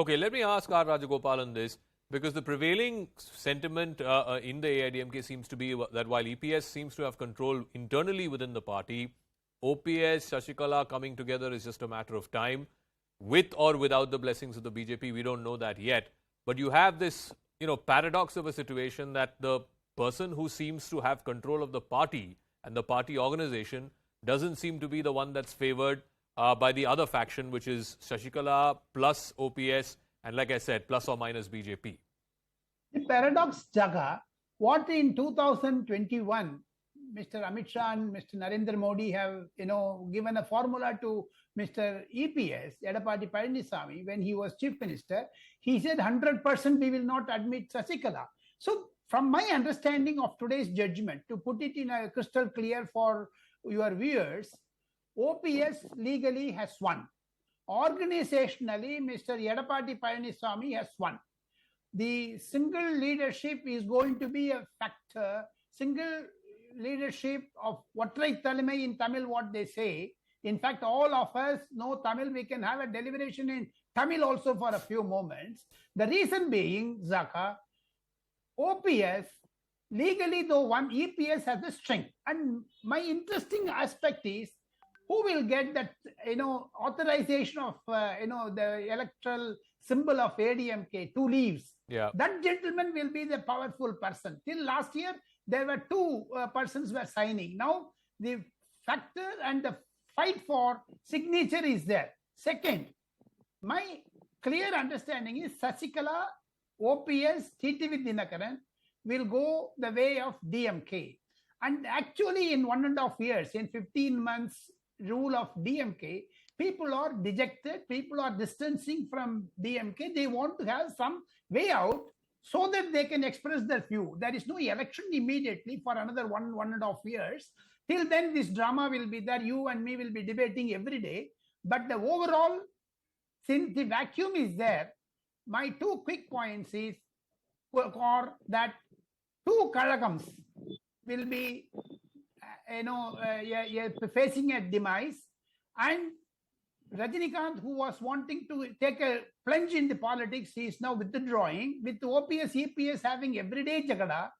Okay, let me ask R Rajagopalan this, because the prevailing sentiment in the AIADMK seems to be that while EPS seems to have control internally within the party, OPS, Shashikala coming together is just a matter of time, with or without the blessings of the BJP. We don't know that yet. But you have this, paradox of a situation that the person who seems to have control of the party and the party organization doesn't seem to be the one that's favored by the other faction, which is Shashikala plus OPS, and like I said, plus or minus BJP. The paradox, Jaga, what in 2021, Mr. Amit Shah and Mr. Narendra Modi have, given a formula to Mr. EPS, Edappadi Palaniswamy, when he was chief minister. He said 100% we will not admit Shashikala. So from my understanding of today's judgment, to put it in a crystal clear for your viewers, OPS legally has won. Organizationally, Mr. Edappadi Palaniswamy has won. The single leadership is going to be a factor. Single leadership of Vatrai Thalmai in Tamil, what they say. In fact, all of us know Tamil. We can have a deliberation in Tamil also for a few moments. The reason being, Zaka, OPS, legally though one, EPS has the strength. And my interesting aspect is, who will get that, authorization of, the electoral symbol of ADMK, 2 leaves. Yeah. That gentleman will be the powerful person. Till last year, there were 2 persons were signing. Now, the factor and the fight for signature is there. Second, my clear understanding is Shashikala, OPS, TTV Dinakaran will go the way of DMK. And actually, in 1.5 years, in 15 months, rule of DMK, people are dejected, people are distancing from DMK. They want to have some way out so that they can express their view. There is no election immediately for another 1.5 years. Till then, this drama will be there. You and me will be debating every day. But the overall, since the vacuum is there, my 2 quick points is that 2 Kalagams will be facing a demise, and Rajinikanth, who was wanting to take a plunge in the politics, he is now withdrawing, with OPS, EPS having everyday jagada.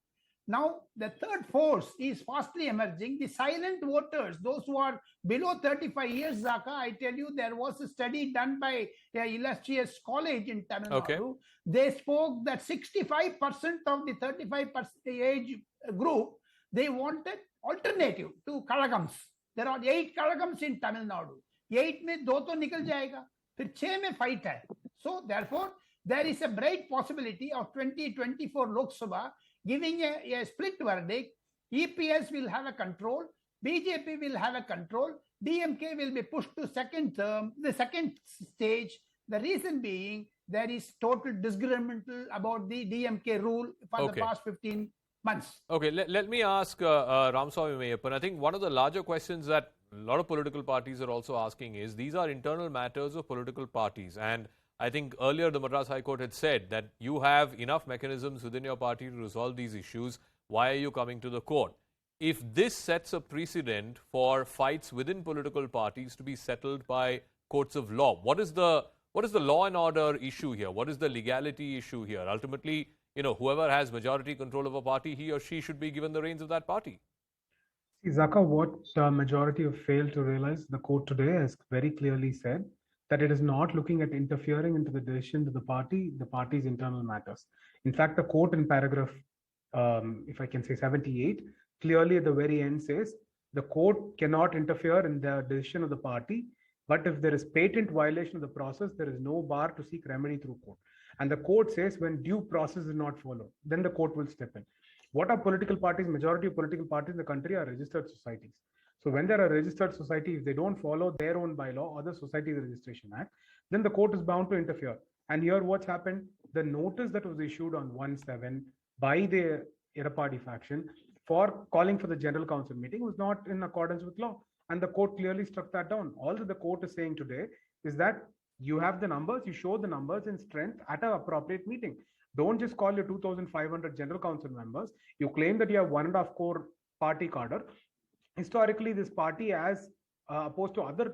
Now, the third force is fastly emerging. The silent voters, those who are below 35 years, Zaka, I tell you, there was a study done by an illustrious college in Tamil Nadu. Okay. They spoke that 65% of the 35% age group, they wanted alternative to Kalagams. There are 8 Kalagams in Tamil Nadu. 8 में 2 तो निकल जाएगा, फिर 6 में fight है. So therefore, there is a bright possibility of 2024 Lok Sabha giving a split verdict. EPS will have a control, BJP will have a control, DMK will be pushed to second term, the second stage. The reason being, there is total disagreement about the DMK rule for the past 15 months. Okay, let me ask Ramaswamy Meyyappan. I think one of the larger questions that a lot of political parties are also asking is, these are internal matters of political parties. And I think earlier the Madras High Court had said that you have enough mechanisms within your party to resolve these issues. Why are you coming to the court? If this sets a precedent for fights within political parties to be settled by courts of law, what is the law and order issue here? What is the legality issue here? Ultimately, whoever has majority control of a party, he or she should be given the reins of that party. See, Zaka, what majority have failed to realize, the court today has very clearly said that it is not looking at interfering into the decisions of the party's internal matters. In fact, the court in paragraph, if I can say 78, clearly at the very end says, the court cannot interfere in the decision of the party, but if there is patent violation of the process, there is no bar to seek remedy through court. And the court says when due process is not followed, then the court will step in. What are political parties? Majority of political parties in the country are registered societies. So when there are registered societies, if they don't follow their own bylaw or the Society Registration Act, then the court is bound to interfere. And here what's happened, the notice that was issued on 1/7 by the Edappadi faction for calling for the General Council meeting was not in accordance with law. And the court clearly struck that down. All that the court is saying today is that you have the numbers, you show the numbers in strength at an appropriate meeting. Don't just call your 2,500 General Council members. You claim that you have 1.5 core party cadre. Historically, this party, as opposed to other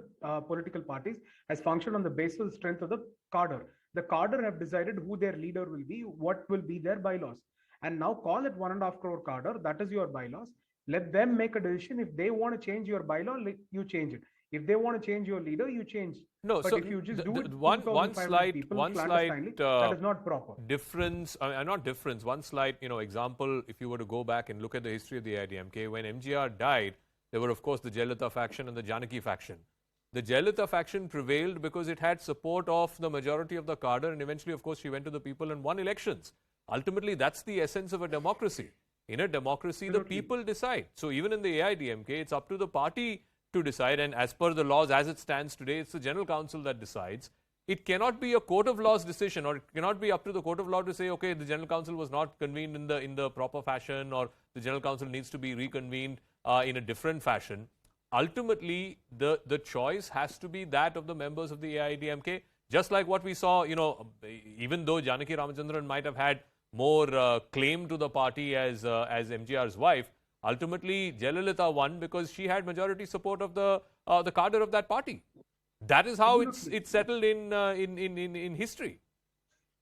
political parties, has functioned on the basis of strength of the cadre. The cadre have decided who their leader will be, what will be their bylaws. And now call it 1.5 crore cadre, that is your bylaws. Let them make a decision. If they want to change your bylaw, you change it. If they want to change your leader, you change. No, but so if you just do it, one slight that is not proper. Difference. I mean, not difference. One slight, example. If you were to go back and look at the history of the AIADMK, when MGR died, there were of course the Jayalalitha faction and the Janaki faction. The Jayalalitha faction prevailed because it had support of the majority of the cadre, and eventually, of course, she went to the people and won elections. Ultimately, that's the essence of a democracy. In a democracy, the people decide. So even in the AIADMK, it's up to the party to decide, and as per the laws as it stands today, it's the General Council that decides. It cannot be a court of law's decision, or it cannot be up to the court of law to say, okay, the General Council was not convened in the proper fashion, or the General Council needs to be reconvened in a different fashion. Ultimately, the choice has to be that of the members of the AIADMK, just like what we saw, even though Janaki Ramachandran might have had more claim to the party as MGR's wife, ultimately Jayalalitha won because she had majority support of the cadre of that party. That is how it's settled in history.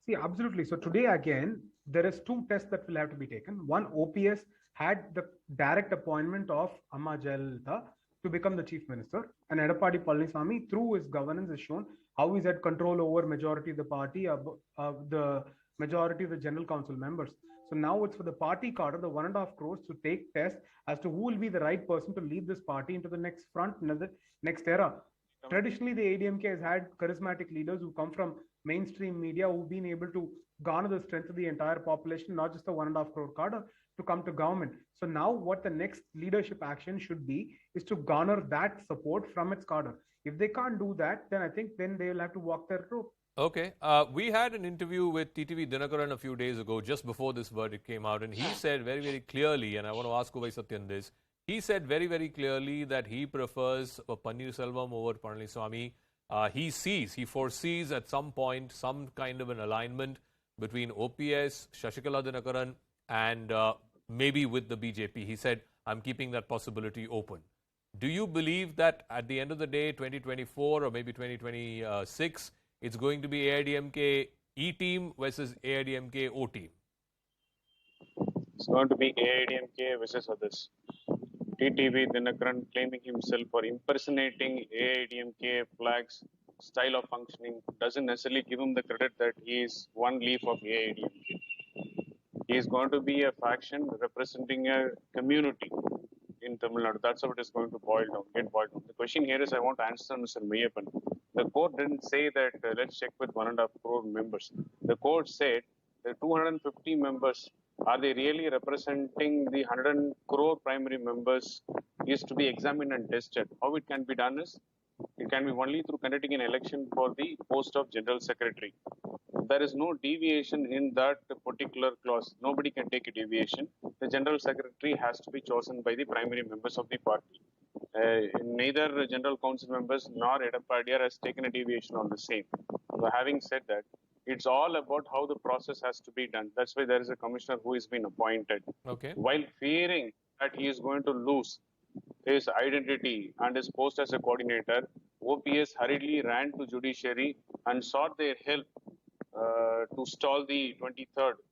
See, absolutely. So today again, there is two tests that will have to be taken. One, OPS had the direct appointment of Amma Jayalalitha to become the chief minister, and Edappadi Palaniswamy, through his governance, has shown how he's had control over majority of the party, the majority of the General Council members. So now it's for the party cadre, the 1.5 crores, to take tests as to who will be the right person to lead this party into the next front, the next era. Traditionally, the AIADMK has had charismatic leaders who come from mainstream media, who've been able to garner the strength of the entire population, not just the 1.5 crore cadre, to come to government. So now what the next leadership action should be is to garner that support from its cadre. If they can't do that, then I think then they will have to walk their rope. Okay. We had an interview with TTV Dinakaran a few days ago, just before this verdict came out, and he said very, very clearly, and I want to ask Kovai Sathyan this, he said very, very clearly that he prefers Pannirselvam over Palaniswamy. He foresees at some point some kind of an alignment between OPS, Shashikala Dinakaran, and maybe with the BJP. He said, I'm keeping that possibility open. Do you believe that at the end of the day, 2024 or maybe 2026, it's going to be AIADMK E team versus AIADMK O team? It's going to be AIADMK versus others. TTV Dinakaran claiming himself for impersonating AIADMK flags, style of functioning, doesn't necessarily give him the credit that he is one leaf of AIADMK. He is going to be a faction representing a community in Tamil Nadu. That's how it is going to get boiled down. The question here is, I want to answer Mr. Meyyappan. The court didn't say that let's check with 1.5 crore members. The court said the 250 members, are they really representing the 100 crore primary members, is to be examined and tested. How it can be done is, it can be only through conducting an election for the post of General Secretary. There is no deviation in that particular clause. Nobody can take a deviation. The General Secretary has to be chosen by the primary members of the party. Neither General Council members nor Edappadi has taken a deviation on the same. So having said that, it's all about how the process has to be done. That's why there is a commissioner who has been appointed. Okay. While fearing that he is going to lose his identity and his post as a coordinator, OPS hurriedly ran to judiciary and sought their help to stall the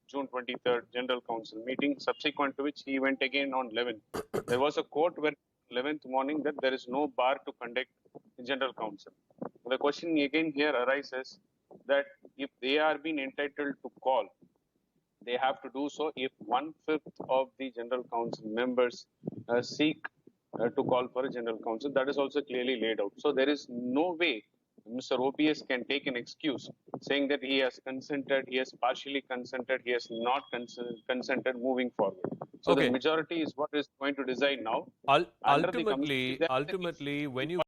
June 23rd General Council meeting, subsequent to which he went again on 11th. There was a court where 11th morning that there is no bar to conduct the General Council. The question again here arises that if they are being entitled to call, they have to do so if 1/5 of the General Council members seek to call for a General Council. That is also clearly laid out. So there is no way Mr. OPS can take an excuse saying that he has consented, he has partially consented, he has not consented moving forward. So the majority is what is going to decide now. Ultimately, when you